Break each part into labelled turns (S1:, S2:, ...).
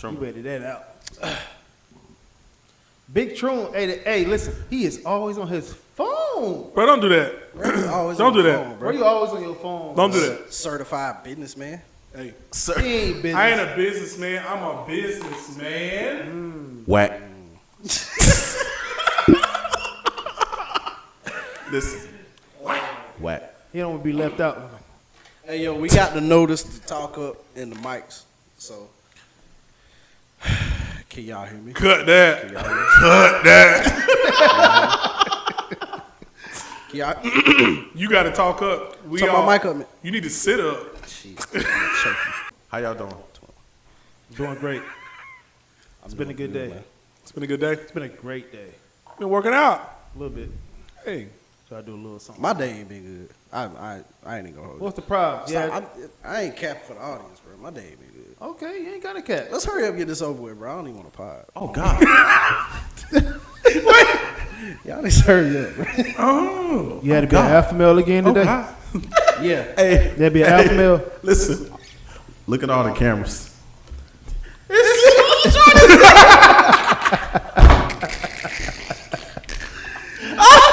S1: You edited that out. Big Troon, hey, listen, he is always on his phone.
S2: Bro, don't do that. Don't do that.
S1: Bro, you always on your phone.
S2: Don't do that.
S3: Certified businessman.
S2: Hey,
S1: He ain't business.
S2: I ain't a businessman. I'm a businessman.
S4: Whack. Listen. Whack.
S1: He don't want to be left out.
S3: Hey, yo, we got the notice to talk up in the mics, so can y'all hear me?
S2: Cut that.
S3: Can y'all hear me?
S2: Cut that.
S3: Can y'all?
S2: You got to talk up.
S3: Turn my mic up, man.
S2: You need to sit up.
S3: Jeez, I'm gonna choke you.
S4: How y'all doing?
S1: Doing great. It's been a good day.
S3: man.
S2: It's been a good day.
S1: It's been a great day.
S2: Been working out.
S1: A little bit.
S2: Hey.
S1: Try to do a little something.
S3: My day ain't been good. I ain't even gonna hold you.
S1: What's the problem? Yeah.
S3: I ain't capping for the audience, bro. My day ain't been good.
S1: Okay, you ain't got a cat.
S3: Let's hurry up and get this over with, bro. I don't even want to pod.
S4: Oh, God.
S3: Y'all just hurry up, bro.
S2: Oh.
S1: You had to be an alpha male again today?
S2: God.
S3: Yeah.
S4: Hey.
S1: That'd be an alpha male?
S4: Listen. Look at all the cameras.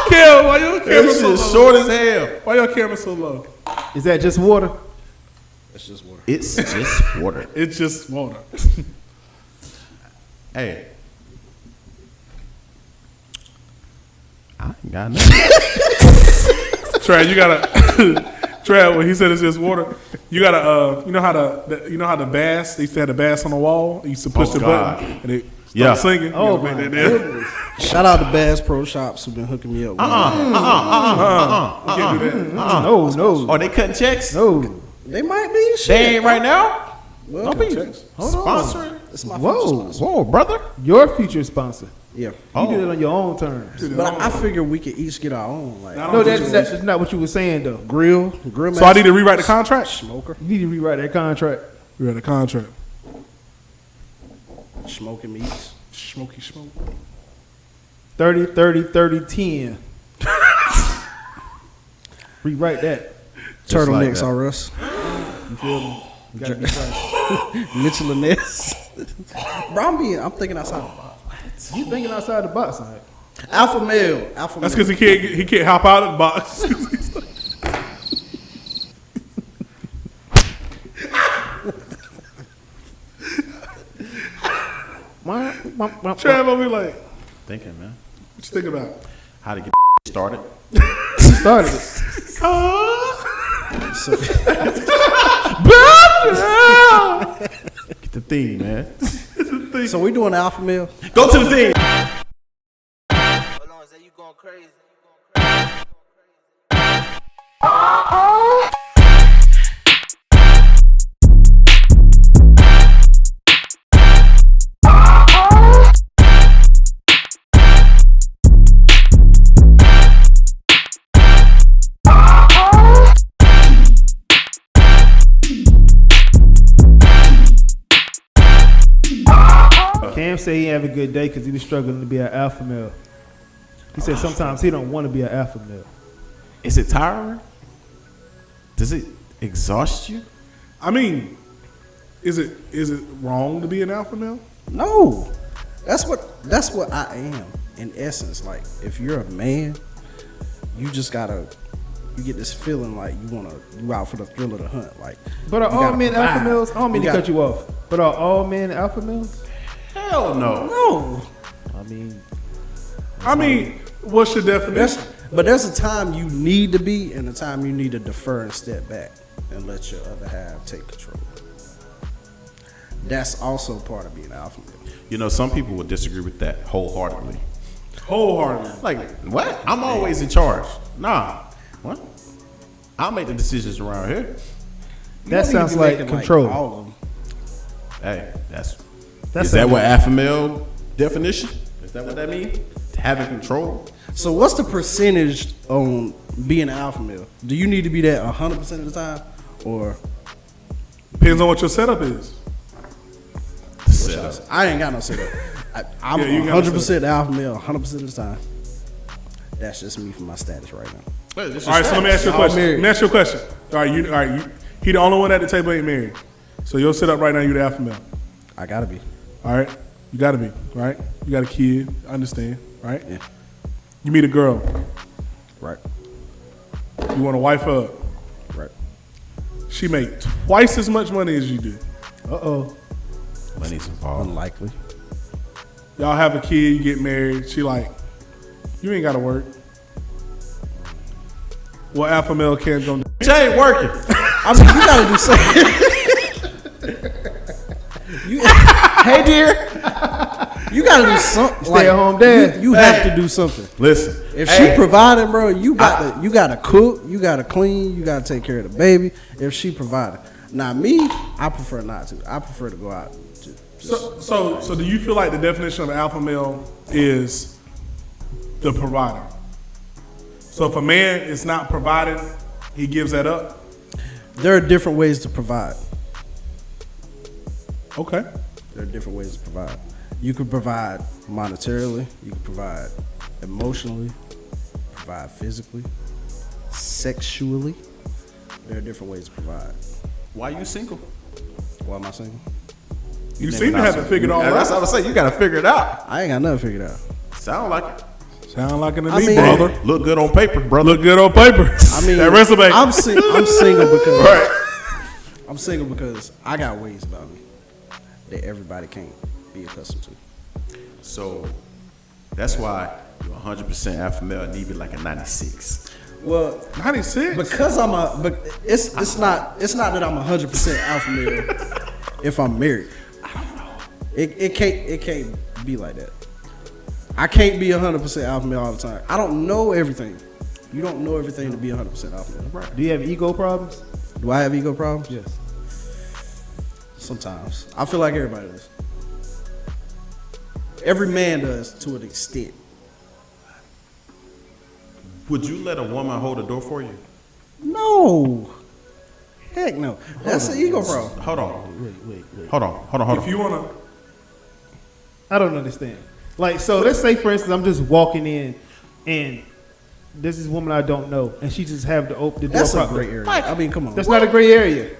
S2: Kim, why your camera
S4: This
S2: so
S4: shit
S2: low?
S4: short as hell.
S2: Why your camera so low?
S1: Is that just water?
S3: It's just water.
S4: It's just water.
S2: It's just water.
S4: Hey. I ain't got nothing.
S2: Trey, you gotta. Trey, when he said it's just water, you gotta. You know how the bass? They used to have the bass on the wall. They used to push the
S4: God.
S2: button and it
S4: Yeah.
S2: start singing.
S1: Oh,
S2: You gotta
S1: my
S2: make that there.
S1: goodness.
S3: Shout out to Bass Pro Shops who've been hooking me up.
S2: We can't do that.
S1: No.
S4: Oh, they cutting checks?
S1: No.
S3: They might be. Shit.
S4: They ain't right now?
S3: Well,
S4: Don't be
S1: Hold on.
S4: sponsoring.
S3: it's my
S1: Whoa.
S3: future sponsor.
S4: Whoa, brother.
S1: Your future sponsor.
S3: Yeah.
S1: You did it on your own terms.
S3: But I figure we could each get our own. Like,
S2: I don't
S1: No,
S2: think
S1: that's not what you were saying, though.
S3: grill
S2: So I need to rewrite the contract.
S3: smoker,
S1: You need to rewrite that contract.
S2: Rewrite the contract.
S3: smoking meats.
S2: Smoky smoke.
S1: 30, 30, 30, 10. Rewrite that.
S3: Turtlenecks
S4: like
S3: are us.
S1: You feel me? You gotta be right.
S3: Mitchell and Ness. Bro, I'm thinking outside the box.
S1: You thinking outside the box, all right?
S3: Alpha male.
S2: That's because he can't hop out of the box. Trav over here like,
S4: Thinking, man.
S2: what you think about?
S4: How to get started.
S1: Started it.
S4: Get the theme, man.
S3: So we doing alpha male.
S4: Go to the theme.
S5: Hold on, is that you going crazy?
S1: Cam said he have a good day because he was struggling to be an alpha male. He said sometimes he don't want to be an alpha male.
S4: Is it tiring? Does it exhaust you?
S2: I mean, is it wrong to be an alpha male?
S3: No, that's what I am in essence. Like, if you're a man, you just gotta. You get this feeling like you out for the thrill of the hunt. Like,
S1: But are
S3: you
S1: all
S3: gotta
S1: men
S3: provide.
S1: alpha males? I don't mean
S3: You
S1: to cut
S3: gotta-
S1: you off. But are all men alpha males?
S4: Hell no.
S3: No,
S1: I mean,
S2: What's your definition?
S3: but there's a time you need to be, and a time you need to defer and step back and let your other half take control. That's also part of being alpha male.
S4: You know, some people would disagree with that wholeheartedly.
S2: Wholeheartedly.
S4: Like, what? I'm always in charge. Nah. What? I'll make the decisions around here.
S1: that sounds like control.
S3: All of them.
S4: Hey,
S1: That's
S4: is that what alpha male definition? Is that what that means? Having control?
S3: So what's the percentage on being an alpha male? Do you need to be that 100% of the time, or
S2: Depends on what your setup is.
S4: Setup.
S3: I ain't got no setup. I'm
S2: Yeah, you got no
S3: 100% alpha male 100% of the time. That's just me for my status right now.
S2: All right, so let me ask you a question. Let me ask you a question. All right, he the only one at the table ain't married. So your setup right now, you the alpha male.
S3: I gotta be.
S2: All right, you gotta be right. You got a kid. I understand, right?
S3: Yeah.
S2: You meet a girl.
S3: Right.
S2: You want to wife her up.
S3: Right.
S2: She make twice as much money as you do.
S4: Money's involved.
S3: Unlikely.
S2: Y'all have a kid. You get married. She like, you ain't gotta work. What alpha male can't go?
S4: She ain't working.
S3: I mean, you gotta do something. Hey, dear. You gotta do something.
S1: Stay at home dad.
S3: You have to do something.
S4: Listen,
S3: If she provided, bro, you gotta cook, you gotta clean, you gotta take care of the baby. If she provided, now me, I prefer not to. I prefer to go out.
S2: So do you feel like the definition of an alpha male is the provider? So if a man is not providing, he gives that up?
S3: There are different ways to provide.
S2: Okay.
S3: There are different ways to provide. You can provide monetarily, you can provide emotionally, provide physically, sexually. There are different ways to provide.
S4: why you single?
S3: Why am I single?
S2: You seem to have it figured all
S4: That's
S2: out.
S4: what I was saying. You got to figure it out.
S3: I ain't got nothing figured out.
S4: Sound like it.
S2: Sound like an
S3: I
S2: elite
S3: mean-
S2: brother.
S4: Look good on paper, brother.
S2: Look good on paper.
S3: I mean,
S2: that resume.
S3: I'm single because
S2: Right.
S3: I'm single because I got ways about me that everybody can't be accustomed to.
S4: So that's why you're 100% alpha male and even like a 96.
S3: Well,
S2: 96.
S3: because but it's not that I'm 100% alpha male if I'm married. It can't be like that. I can't be 100% alpha male all the time. I don't know everything. You don't know everything to be 100% alpha male.
S1: Do you have ego problems?
S3: Do I have ego problems?
S1: Yes.
S3: Sometimes. I feel like everybody does. Every man does to an extent.
S4: Would you let a woman hold the door for you?
S3: No. Heck no. That's an ego problem.
S4: Hold on.
S1: Wait.
S4: Hold on.
S2: If you want to,
S1: I don't understand. Like, so let's say, for instance, I'm just walking in, and this is a woman I don't know, and she just have to open the door.
S3: That's a
S1: properly.
S3: gray area. I mean, come on.
S1: That's not a gray area.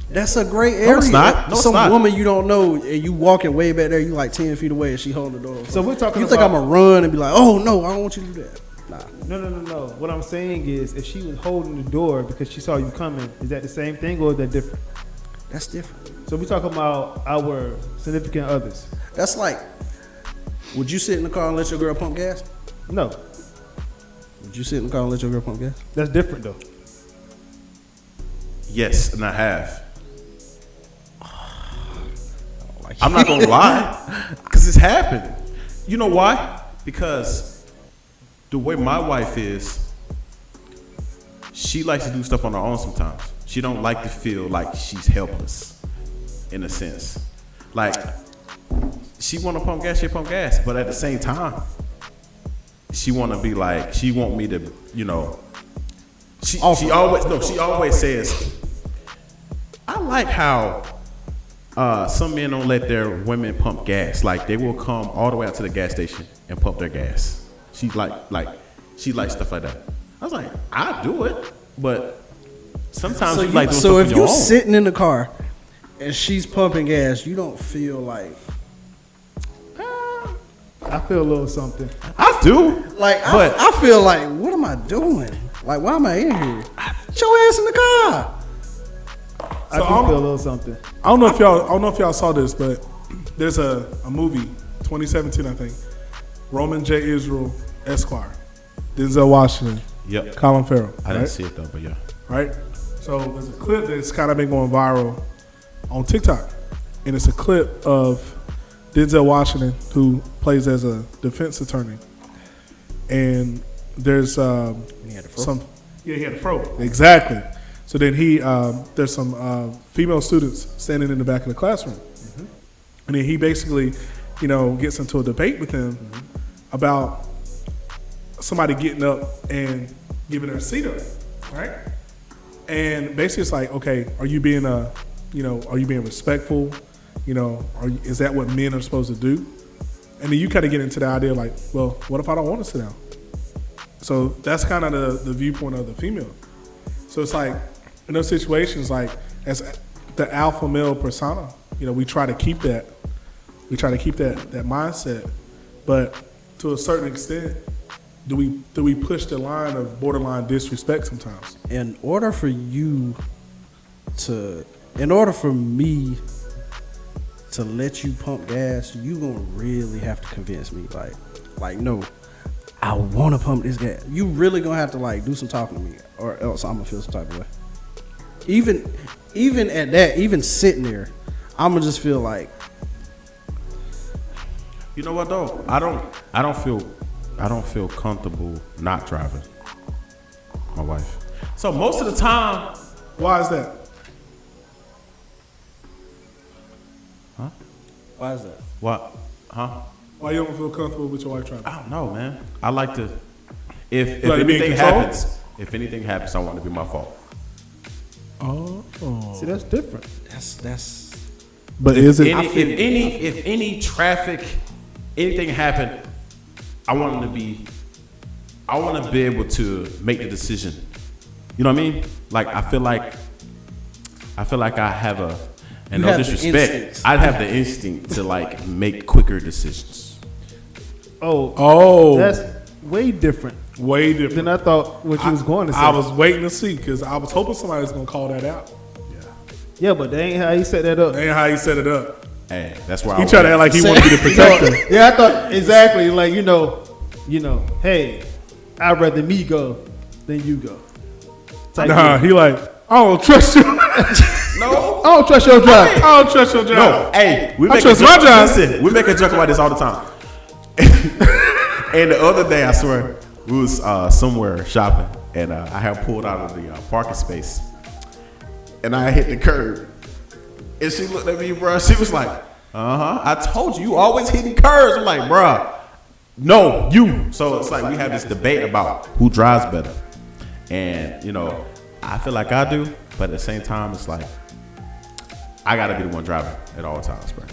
S3: That's a gray area.
S4: it's not. No, it's
S3: Some
S4: not.
S3: woman you don't know, and you walking way back there, you like 10 feet away, and she holding the door.
S1: So we're talking
S3: You think I'm
S1: about-
S3: going to run and be like, oh, no, I don't want you to do that. Nah.
S1: No. What I'm saying is, if she was holding the door because she saw you coming, is that the same thing or is that different?
S3: That's different.
S1: So we're talking about our significant others.
S3: That's like, would you sit in the car and let your girl pump gas?
S1: No,
S3: Would you sit in the car and let your girl pump gas?
S1: that's different though.
S4: Yes, and I have. I'm not gonna lie, because it's happened. You know why? Because the way my wife is, she likes to do stuff on her own sometimes. She don't like to feel like she's helpless, in a sense. Like, she want to pump gas, she pump gas, but at the same time, she want to be like, she want me to, you know. She always says, I like how some men don't let their women pump gas. Like, they will come all the way out to the gas station and pump their gas. She she likes stuff like that. I was like, I do it, but sometimes you like doing
S3: so
S4: stuff
S3: if
S4: on your
S3: you're
S4: own.
S3: sitting in the car and she's pumping gas, you don't feel like
S1: I feel a little something.
S4: I do,
S3: Like
S4: but
S3: I feel like, what am I doing? Like, why am I in here? Get your ass in the car.
S1: I do feel a little something.
S2: I don't know if y'all saw this, but there's a movie, 2017, I think. Roman J. Israel Esquire, Denzel Washington,
S4: yep,
S2: Colin Farrell.
S4: I didn't
S2: right?
S4: see it though, but yeah.
S2: Right? So there's a clip that's kind of been going viral on TikTok, and it's a clip of Denzel Washington, who plays as a defense attorney, and there's
S3: He had a fro.
S2: he had a fro, exactly. So then there's some female students standing in the back of the classroom, and then he basically, gets into a debate with them about somebody getting up and giving her a seat up, right? And basically it's like, okay, are you being respectful? Is that what men are supposed to do? And then you kind of get into the idea like, well, what if I don't want to sit down? So that's kind of the viewpoint of the female. So it's like, in those situations, like, as the alpha male persona, we try to keep that. We try to keep that mindset, but to a certain extent, do we push the line of borderline disrespect sometimes?
S3: In order for me to let you pump gas, you gonna really have to convince me. Like no, I want to pump this gas. You really gonna have to like do some talking to me, or else I'm gonna feel some type of way. Even at that, even sitting there, I'm gonna just feel like.
S4: You know what though? I don't feel comfortable not driving my wife. So most of the time,
S2: Why is that?
S3: Why is that?
S4: what? Huh?
S2: Why you don't feel comfortable with your wife driving?
S4: I don't know, man. I like to. If
S2: like to be in
S4: anything
S2: control?
S4: if anything happens, I want it to be my fault.
S2: Oh,
S1: See, that's different.
S3: That's.
S2: but is it?
S4: If any traffic, anything happened, I want to be able to make the decision. You know what I mean? Like I feel like I have and
S3: You
S4: no
S3: have the
S4: disrespect,
S3: instincts.
S4: I'd have the instinct to like make quicker decisions.
S2: Oh,
S1: That's way different
S2: way different.
S1: than I thought what you was going to say.
S2: I was waiting to see because I was hoping somebody was gonna call that out.
S1: Yeah, but that ain't how he set that up.
S2: That ain't how he set it up.
S4: Hey, that's why
S2: He
S4: I
S2: tried to act like he wanted to be the protector.
S1: Yeah, I thought exactly like you know, hey, I'd rather me go than you go. Type
S2: Nah,
S1: deal.
S2: he like, I don't trust you.
S4: No,
S1: I don't trust your drive.
S2: I don't trust your job.
S4: no. Hey, we
S2: I
S4: make
S2: trust
S4: a joke,
S2: my job.
S4: Listen, we make a joke about this all the time. And the other day, I swear, we was somewhere shopping, and I had pulled out of the parking space, and I hit the curb, and she looked at me, bro. She was like, I told you always hitting curves. I'm like, bro, no, you. So it's like we have this debate about who drives better, and I feel like I do, but at the same time, it's like I gotta be the one driving at all times, bro.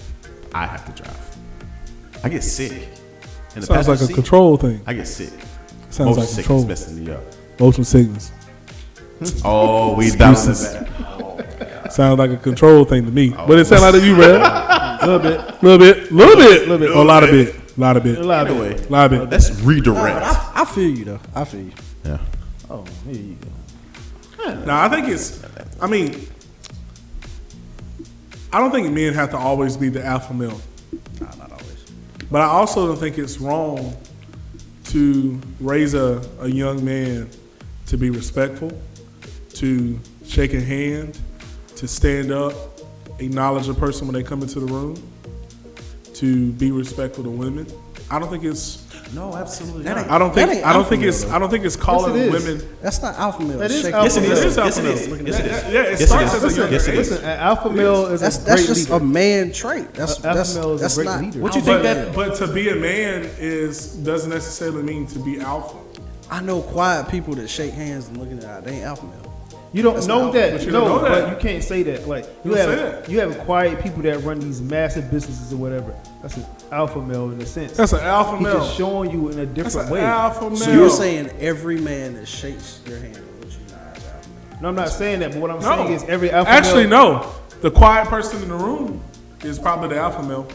S4: I have to drive. I get sick. In the
S2: Sounds like
S4: passenger
S2: a
S4: seat,
S2: control thing.
S4: I get sick.
S2: Sounds
S4: Motion
S2: like
S4: sickness
S2: control.
S4: messing me up.
S2: Motion sickness.
S4: Oh, we down in
S2: Excuses.
S4: that.
S2: Sounds like a control thing to me. But it sounds like to you, Red.
S1: A little bit.
S2: Little bit.
S1: bit.
S2: A lot of bit.
S1: A lot of it.
S4: Anyway,
S2: Lot of bit.
S4: let's
S3: Nah,
S4: redirect.
S3: but I feel you though. I feel you.
S4: Yeah.
S1: Oh, here you go.
S2: Now, I think I don't think men have to always be the alpha male.
S3: Nah, not always.
S2: But I also don't think it's wrong to raise a young man to be respectful, to shake a hand, to stand up, acknowledge a person when they come into the room, to be respectful to women. I don't think it's.
S4: No, absolutely
S3: That
S4: not.
S3: ain't-
S2: I don't think.
S3: that ain't
S2: I don't
S3: alpha
S2: think
S3: male,
S2: it's.
S3: though.
S2: I don't think it's calling
S1: Yes, it is.
S2: women.
S3: That's not alpha male.
S1: That is
S3: Shake-
S1: alpha
S4: Yes, it
S1: male.
S4: is.
S2: It is
S4: Yes,
S2: alpha
S4: it
S2: male.
S4: is. Yes, it is.
S2: Yeah, it
S4: Yes, it
S2: starts
S4: is.
S2: as a young
S4: Yes, it
S2: age.
S4: is.
S1: Listen, an alpha male is
S3: That's
S1: a great
S3: just
S1: leader.
S3: a man trait. That's
S1: Alpha
S3: that's
S1: male is a
S3: that's
S1: great
S3: not.
S1: leader.
S4: What you think
S3: alpha
S4: that?
S3: male.
S2: But to be a man doesn't necessarily mean to be alpha.
S3: I know quiet people that shake hands and look in the eye. They ain't alpha male.
S1: You don't
S3: That's
S1: know
S3: not-
S1: that.
S2: but you
S1: No,
S2: don't know that.
S1: but you can't say that. Like you
S2: don't
S1: have
S2: say that.
S1: you have quiet people that run these massive businesses or whatever. That's an alpha male in a sense.
S2: That's an alpha
S1: He's
S2: male.
S1: just showing you in a
S2: That's
S1: different
S2: an
S1: way.
S2: alpha male.
S3: So you're saying every man that shakes your hand with you now is alpha male?
S1: No, I'm not saying that, but what I'm
S2: No.
S1: saying is every alpha
S2: Actually,
S1: male.
S2: no. The quiet person in the room is probably the alpha male.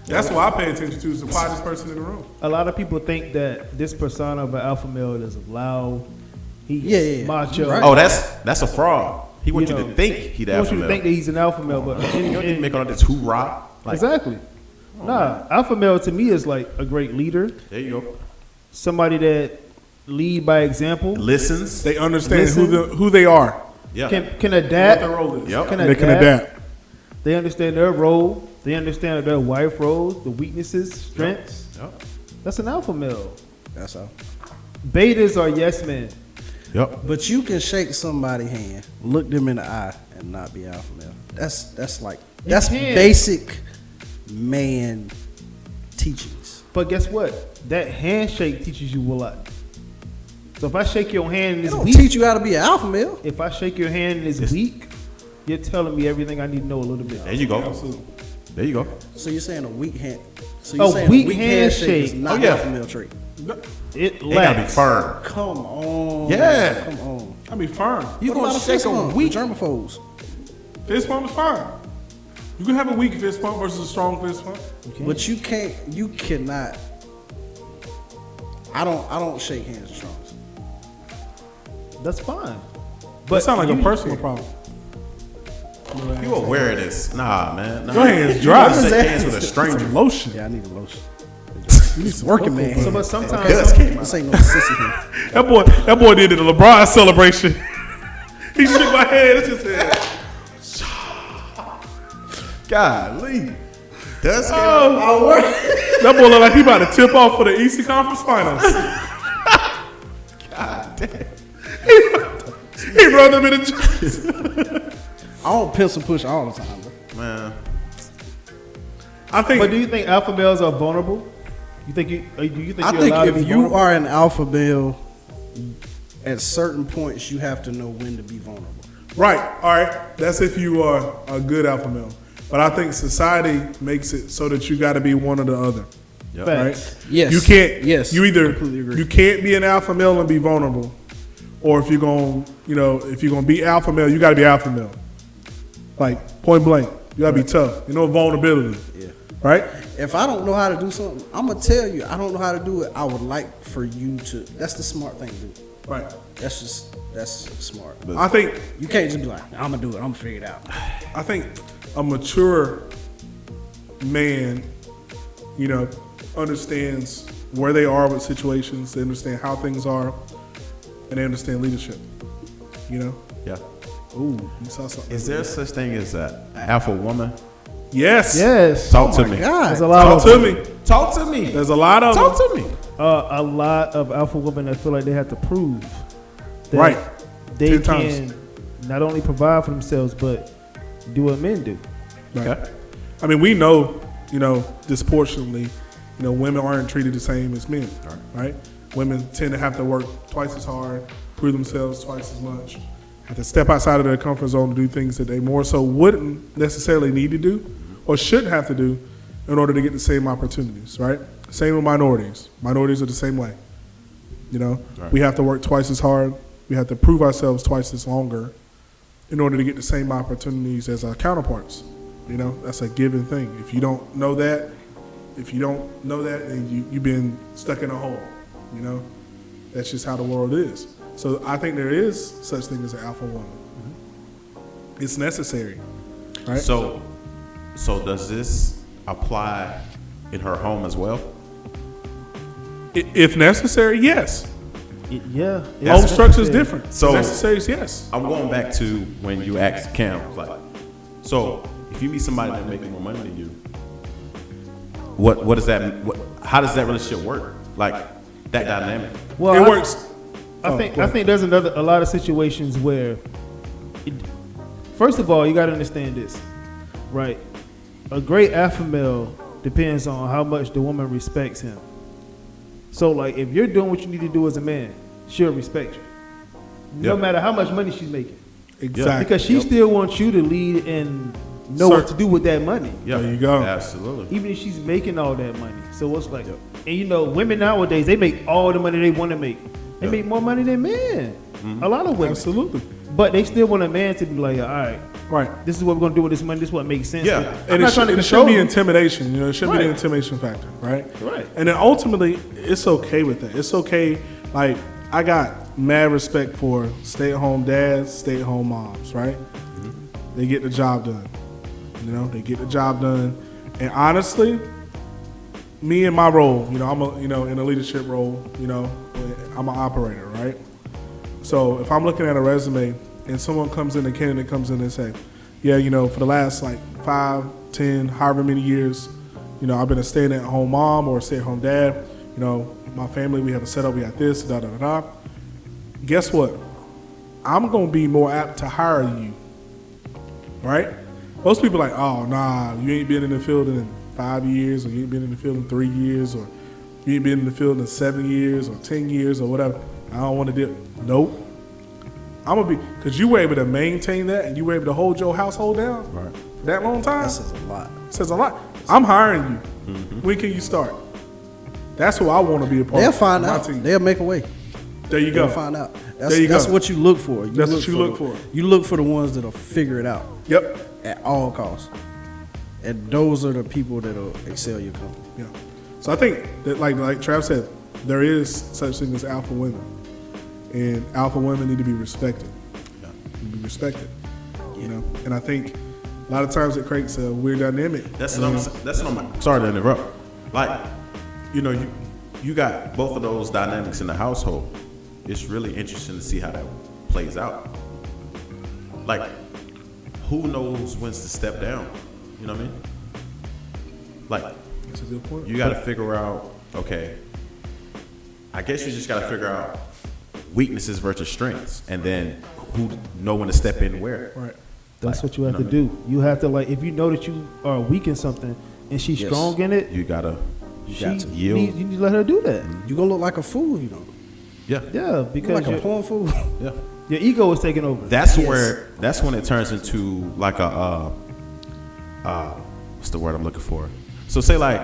S2: That's what I pay attention to. Is the quietest person in the room.
S1: A lot of people think that this persona of an alpha male is loud. He's
S3: Yeah.
S1: macho.
S3: Right.
S4: Oh, that's a fraud. He wants you,
S1: know,
S4: to think he the
S1: He wants
S4: alpha
S1: you to
S4: male.
S1: think that he's an alpha male, but
S4: You don't need to make all this hoorah. Like,
S1: exactly. Nah, alpha male to me is like a great leader,
S4: there you go.
S1: somebody that lead by example,
S4: Listens.
S2: They understand
S1: Listen.
S2: who they are,
S4: Yeah.
S1: can
S2: what
S1: adapt.
S2: their role is.
S4: Yep.
S1: Can
S2: They can
S1: adapt.
S2: adapt.
S1: They understand their role. They understand their wife roles, the weaknesses, strengths.
S4: Yep.
S1: That's an alpha male.
S3: That's all.
S1: Betas are yes men.
S4: Yep.
S3: But you can shake somebody's hand, look them in the eye, and not be alpha male. That's like that's
S1: can.
S3: basic man teachings.
S1: But guess what? That handshake teaches you a lot. So if I shake your hand and
S3: They
S1: it's
S3: don't
S1: weak,
S3: teach you how to be an alpha male.
S1: if I shake your hand and it's weak, you're telling me everything I need to know a little bit.
S4: There you go.
S2: Absolutely.
S4: There you go.
S3: So you're saying a weak hand. So
S1: A
S3: you're saying
S1: weak
S3: a weak handshake is
S1: handshake.
S3: not
S4: Oh, yeah.
S3: alpha male trait.
S1: It
S4: It gotta be
S1: lacks.
S4: firm.
S3: Come on.
S4: Yeah.
S3: Come on.
S2: I be firm.
S3: You
S4: gonna
S3: gonna
S4: shake
S3: shake
S4: a
S3: a
S4: weak-
S3: germaphobes.
S2: Fist bump is firm. You can have a weak fist pump versus a strong fist pump.
S3: But you cannot. I don't shake hands with strongest.
S1: That's fine.
S2: That sounds like a personal problem.
S4: You aware of this? Nah, man. Nah.
S2: Your hands dry.
S4: You shake hands with a stranger.
S2: Lotion.
S3: Yeah, I need a lotion. You need some working man.
S1: So,
S3: hands.
S1: but sometimes,
S3: This ain't no sissy hand.
S2: That boy did it at a LeBron celebration. He shook my hand. It's just
S4: Golly. That's
S2: that boy look like he about to tip off for the Eastern Conference Finals.
S4: God damn.
S2: He run them in the
S3: I don't pencil push all the time, bro.
S4: Man.
S2: I think.
S1: but do you think alpha males are vulnerable? You think you? Do you think
S3: I
S1: you're
S3: think
S1: allowed to be
S3: if you
S1: vulnerable?
S3: are an alpha male, at certain points you have to know when to be vulnerable.
S2: Right. All right. That's if you are a good alpha male. But I think society makes it so that you got to be one or the other.
S4: Yep.
S1: Facts.
S2: Right?
S3: Yes.
S2: You can't.
S3: Yes.
S2: You either
S3: Completely agree.
S2: you can't be an alpha male and be vulnerable, or if you're gonna be alpha male, you got to be alpha male. Like point blank, you got to be tough. You know, vulnerability.
S3: Yeah.
S2: Right.
S3: If I don't know how to do something, I'm gonna tell you I don't know how to do it. I would like for you to. That's the smart thing to do.
S2: Right.
S3: That's smart.
S2: I think
S3: You can't just be like, I'm gonna do it. I'm gonna figure it out.
S2: I think a mature man, understands where they are with situations. They understand how things are, and they understand leadership.
S4: Yeah.
S2: Ooh, you saw something.
S4: Is there such thing as an alpha woman?
S2: Yes.
S1: Yes.
S4: Talk to me.
S3: God.
S1: There's a lot
S2: Talk
S1: of
S2: to me.
S4: Talk to me.
S2: There's a lot of
S4: Talk
S2: them.
S4: to me.
S1: a lot of alpha women that feel like they have to prove that
S2: Right.
S1: they
S2: 10
S1: can
S2: times.
S1: not only provide for themselves but do what men do.
S2: Right. I mean, we know, disproportionately, women aren't treated the same as men. Right. Women tend to have to work twice as hard, prove themselves twice as much, have to step outside of their comfort zone to do things that they more so wouldn't necessarily need to do or shouldn't have to do in order to get the same opportunities, right? Same with minorities. Minorities are the same way. We have to work twice as hard. We have to prove ourselves twice as longer in order to get the same opportunities as our counterparts. That's a given thing. If you don't know that, then you've been stuck in a hole. That's just how the world is. So I think there is such thing as an alpha woman. It's necessary, right?
S4: So does this apply in her home as well?
S2: If necessary, yes.
S1: Yeah.
S2: Home structure is different.
S4: So-
S2: So necessary is yes.
S4: I'm going back to when you asked Cam, like, so if you meet somebody that's making more money than you, what does that? How does that relationship work? Like that dynamic?
S1: Well,
S2: It works.
S1: I think there's a lot of situations where, first of all, you got to understand this, right? A great alpha male depends on how much the woman respects him. So, like, if you're doing what you need to do as a man, she'll respect you, no
S4: Yep.
S1: matter how much money she's making,
S2: Exactly.
S1: because she still wants you to lead and know what to do with that money,
S4: Yeah,
S2: There you go.
S4: Absolutely.
S1: even if she's making all that money. So it's like, and women nowadays, they make all the money they want to make. They make more money than men. A lot of women.
S2: Absolutely.
S1: But they still want a man to be like, all right,
S2: Right.
S1: this is what we're gonna do with this money. This is what makes sense.
S4: Yeah.
S1: I'm
S2: And
S1: not
S2: it
S1: trying to
S2: shouldn't
S1: control
S2: be
S1: you.
S2: intimidation. It shouldn't be the
S1: Right.
S2: intimidation factor, right?
S1: Right.
S2: And then ultimately, it's okay with that. It's okay. Like, I got mad respect for stay-at-home dads, stay-at-home moms, right? They get the job done. They get the job done. And honestly, me in my role, I'm in a leadership role, I'm an operator, right? So if I'm looking at a resume and someone comes in, a candidate comes in and say, yeah, for the last 5, 10, however many years, I've been a stay-at-home mom or a stay-at-home dad. My family, we have a setup, we got this, da da da da. Guess what? I'm gonna be more apt to hire you, right? Most people are like, oh nah, you ain't been in the field in 5 years, or you ain't been in the field in 3 years, or you ain't been in the field in 7 years or 10 years or whatever. I don't want to do. Nope. I'm gonna be, because you were able to maintain that and you were able to hold your household down for that long time.
S3: That says a lot.
S2: Says a lot. I'm hiring you. When can you start? That's who I want to be a part
S3: They'll
S2: of.
S3: find
S2: my
S3: out.
S2: team.
S3: They'll make a way.
S2: There you go.
S3: They'll find out.
S2: There you
S3: That's
S2: go.
S3: what you look for.
S2: That's what you look for.
S3: You look for the ones that'll figure it out
S2: Yep.
S3: at all costs. And those are the people that'll excel your company.
S2: Yeah. So I think that, like Trav said, there is such thing as alpha women, and alpha women need to be respected.
S4: Yeah.
S2: Need to be respected. You know, and I think a lot of times it creates a weird dynamic.
S4: That's what I'm sorry to interrupt. Like, you know, you got both of those dynamics in the household. It's really interesting to see how that plays out. Like, who knows when to step down? You know what I mean? Like,
S2: That's a good point.
S4: you got to figure out, okay, I guess you just got to figure out weaknesses versus strengths, and then who know when to step in where.
S2: Right.
S1: That's what you have to do. You have to, like, if you know that you are weak in something and she's strong in it,
S4: You got to
S1: you
S4: yield.
S1: need to let her do that.
S3: You gonna look like a fool, you know.
S4: Yeah.
S1: Yeah,
S3: You
S1: because
S3: like a porn fool.
S4: Yeah.
S1: your ego is taking over.
S4: That's when it turns into like a what's the word I'm looking for? So say like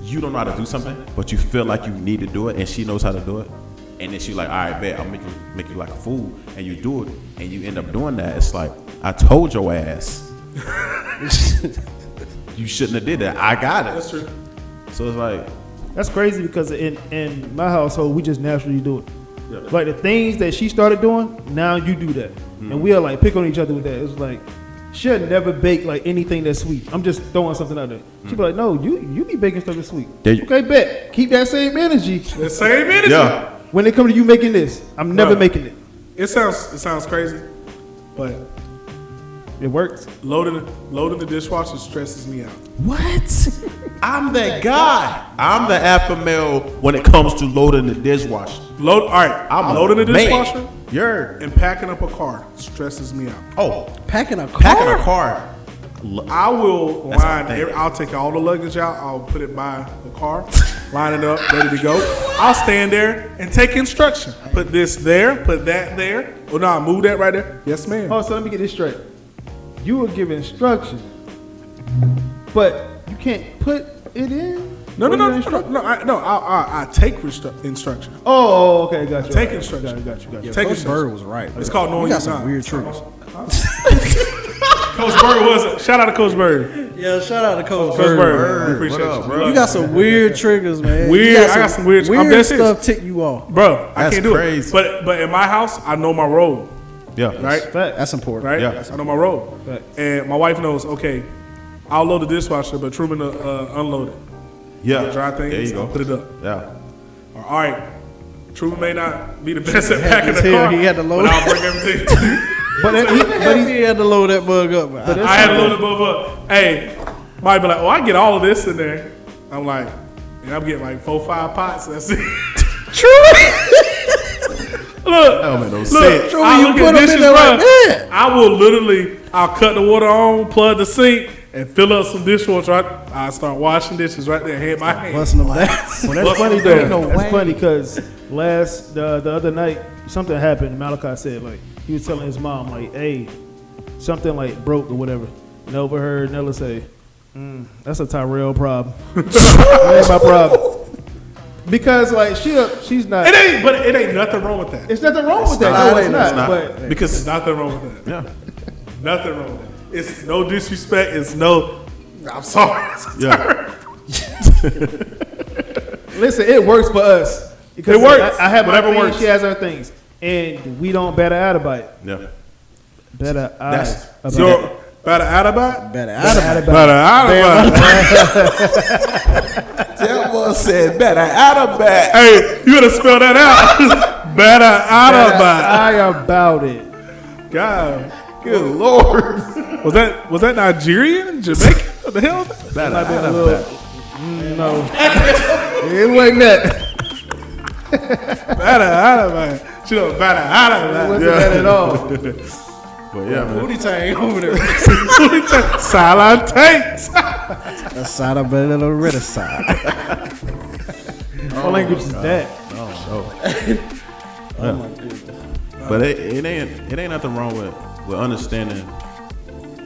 S4: you don't know how to do something, but you feel like you need to do it, and she knows how to do it, and then she like, all right, bet I'll make you like a fool, and you do it, and you end up doing that. It's like, I told your ass, you shouldn't have did that. I got it.
S2: That's true.
S4: So it's like,
S1: That's crazy because in my household, we just naturally do it.
S4: Yeah.
S1: Like the things that she started doing, now you do that. And we are like pick on each other with that. It's like, she'll never bake like anything that's sweet. I'm just throwing something out there. She'll be like, no, you be baking stuff that's sweet.
S4: There you-
S1: Okay, bet. Keep that same energy.
S2: The same energy.
S4: yeah,
S1: When it comes to you making this, I'm never
S2: Bro.
S1: making it.
S2: It sounds crazy, but
S1: It works.
S2: loading the dishwasher stresses me out.
S4: what? I'm that guy. I'm the alpha male when it comes to loading the dishwasher.
S2: All right,
S4: I'm
S2: loading the
S4: man.
S2: dishwasher
S4: You're
S2: and packing up a car stresses me out.
S3: Packing a car.
S4: Packing a car.
S2: I will
S4: That's
S2: line.
S4: my thing.
S2: I'll take all the luggage out. I'll put it by the car, line it up, ready to go. I'll stand there and take instruction. Put this there. Put that there. Oh no, move that right there. Yes, ma'am.
S1: Oh, so let me get this straight. You will give instructions, but you can't put it in?
S2: No.
S1: What are you instructing?
S2: I take instruction.
S1: Oh, okay, got you.
S2: Take instruction.
S1: Got you.
S2: Take
S3: Coach
S2: instruction.
S3: Bird was right.
S2: It's called knowing
S3: You got
S2: your
S3: some
S2: time.
S3: weird triggers.
S2: Coach Bird was. Shout out to Coach Bird.
S3: Yeah, shout out to Coach
S2: Coach
S3: Bird.
S2: Bird. We appreciate
S4: What up,
S2: you,
S4: bro?
S3: You got some weird triggers, man.
S2: Weird.
S3: You
S2: I got some weird- I'm dead serious.
S3: stuff tick you off.
S2: bro. I
S4: That's
S2: can't do
S4: crazy.
S2: it. But in my house, I know my role.
S4: Yeah.
S2: Right.
S1: Fact.
S3: That's important.
S2: Right.
S4: Yeah.
S2: I know my role.
S1: Fact.
S2: And my wife knows. Okay, I'll load the dishwasher, but Truman unload it.
S4: Yeah.
S2: Dry things.
S4: There you go.
S2: I'll put it up.
S4: Yeah.
S2: All right. Truman may not be the best at packing
S3: his
S2: the
S3: hair,
S2: car,
S3: he had to load
S2: but
S3: it.
S2: I'll bring everything.
S1: But
S3: He had to load that bug up. Man.
S2: I had to load it both up. Hey, might be like, oh, I get all of this in there. I'm like, and I'm getting like 4-5 pots. That's it. Look,
S4: That don't make no
S2: look,
S4: sense.
S3: True,
S2: I
S3: you
S2: look
S3: put
S2: at
S3: 'em in
S2: dishes
S3: there
S2: run.
S3: like that.
S2: I will literally, I'll cut the water on, plug the sink, and fill up some dishwasher. I start washing dishes right there, hand by hand.
S3: Busting them down.
S1: Well, that's funny though. That's funny because the other night something happened. Malachi said like he was telling his mom like, "Hey, something like broke or whatever." And I overheard Nella say, "That's a Tyrell problem. That ain't my problem." Because like she's not.
S2: It ain't nothing wrong with that.
S1: It's nothing wrong with that.
S4: not.
S1: No, it's
S4: It's
S1: not.
S4: not.
S1: But
S2: There's
S4: Because
S2: nothing wrong with that.
S4: yeah.
S2: Nothing wrong with that. It's no disrespect. It's no. I'm sorry.
S4: Yeah.
S1: listen, it works for us. Because
S2: It works.
S1: I have my
S2: Whatever
S1: things,
S2: works.
S1: she has her things, and we don't bat an eye about it.
S4: Yeah.
S1: Bat an eye
S4: That's-
S1: about
S2: So,
S1: it.
S2: better out about.
S3: Better
S1: Bat an eye
S3: out of
S1: about it.
S2: Better out about.
S4: That one said better out of back.
S2: Hey, you gotta spell that out. Better out about.
S1: Eye about it.
S2: God,
S4: Good Lord.
S2: was that Nigerian, Jamaican? What the hell?
S4: Better
S1: Might be a
S4: out of
S1: little-
S4: back.
S1: No, it wasn't that.
S2: Better out about. She know better out
S1: It
S2: about.
S1: wasn't that at all.
S4: But yeah, man.
S3: booty tang over there.
S2: Silent tanks.
S3: A side of a little red side.
S1: What language is that?
S4: But it ain't nothing wrong with understanding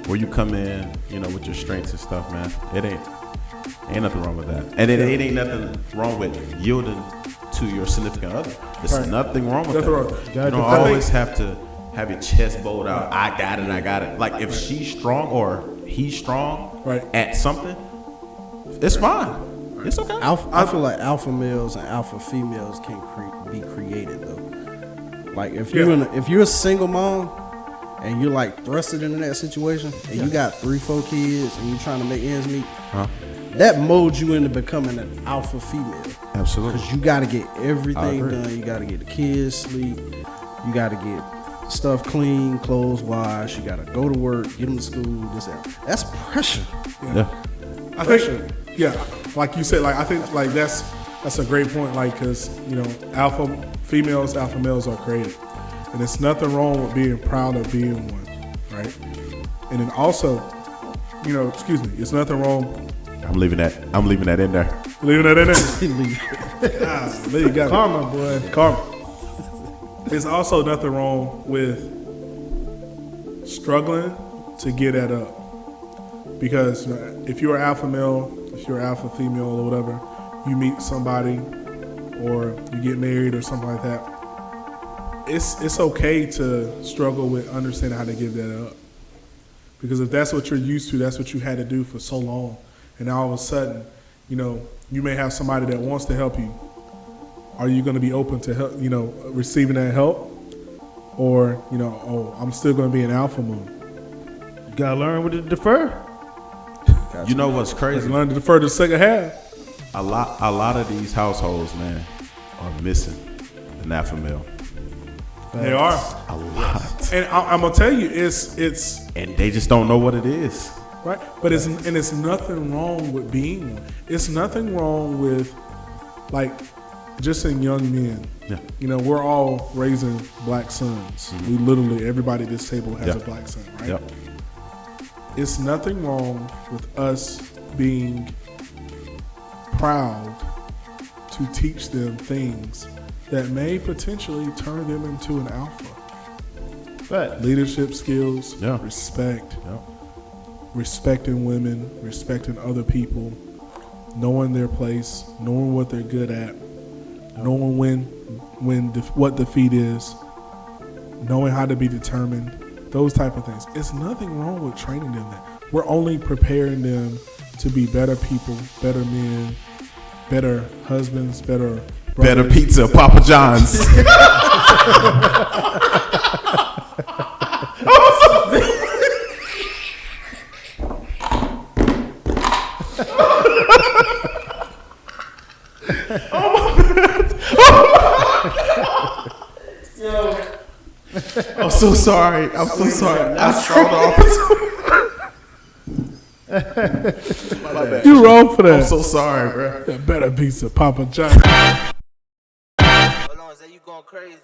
S4: where you come in, you know, with your strengths and stuff, man. It ain't nothing wrong with that. And it ain't nothing wrong with yielding to your significant other. There's nothing wrong with
S2: Nothing
S4: that.
S2: wrong.
S4: You don't always have to have your chest bowed out. I got it. Like if she's strong or he's strong
S2: Right.
S4: at something, it's fine. It's okay.
S3: I feel like alpha males and alpha females can be created though. Like if you're a single mom and you're like thrusted into that situation and you got 3-4 kids and you're trying to make ends meet, that molds you into becoming an alpha female.
S4: Absolutely.
S3: Because you got to get everything done. You got to get the kids sleep. You got to get stuff clean, clothes washed. You got to go to work, get them to school. This that. That's pressure.
S4: Yeah.
S2: I think, like you said, like I think like that's a great point. Like, cause you know, alpha females, alpha males are created, and there's nothing wrong with being proud of being one, right? And then also, you know, it's nothing wrong.
S4: I'm leaving that in there.
S2: Leaving that in there. There you go.
S1: Karma, boy.
S2: Karma. There's also nothing wrong with struggling to get that up. Because you know, if you're an alpha male, if you're an alpha female or whatever, you meet somebody or you get married or something like that, it's okay to struggle with understanding how to give that up. Because if that's what you're used to, that's what you had to do for so long. And now all of a sudden, you know, you may have somebody that wants to help you. Are you going to be open to help, you know, receiving that help? Or, you know, I'm still going to be an alpha male.
S1: You gotta learn when to defer.
S4: You know what's crazy?
S2: Learn to defer to the second half.
S4: A lot of these households, man, are missing an alpha male.
S2: They are.
S4: A lot.
S2: And I'm going to tell you, it's
S4: And they just don't know what it is.
S2: right. But it's nothing wrong with being one. It's nothing wrong with, like, just in young men.
S4: Yeah.
S2: You know, we're all raising black sons. We literally, everybody at this table has a black son, right?
S4: Yep.
S2: It's nothing wrong with us being proud to teach them things that may potentially turn them into an alpha.
S1: But
S2: Leadership skills,
S4: Yeah.
S2: respect,
S4: Yep.
S2: respecting women, respecting other people, knowing their place, knowing what they're good at, knowing what defeat is, knowing how to be determined, those type of things. It's nothing wrong with training them that. We're only preparing them to be better people, better men, better husbands, better brothers.
S4: Better pizza, Papa John's. I'm so sorry. I saw the opportunity.
S2: You wrong for that.
S4: I'm so sorry, bro.
S2: That better pizza, Papa John.
S5: Hold on, is that you going crazy?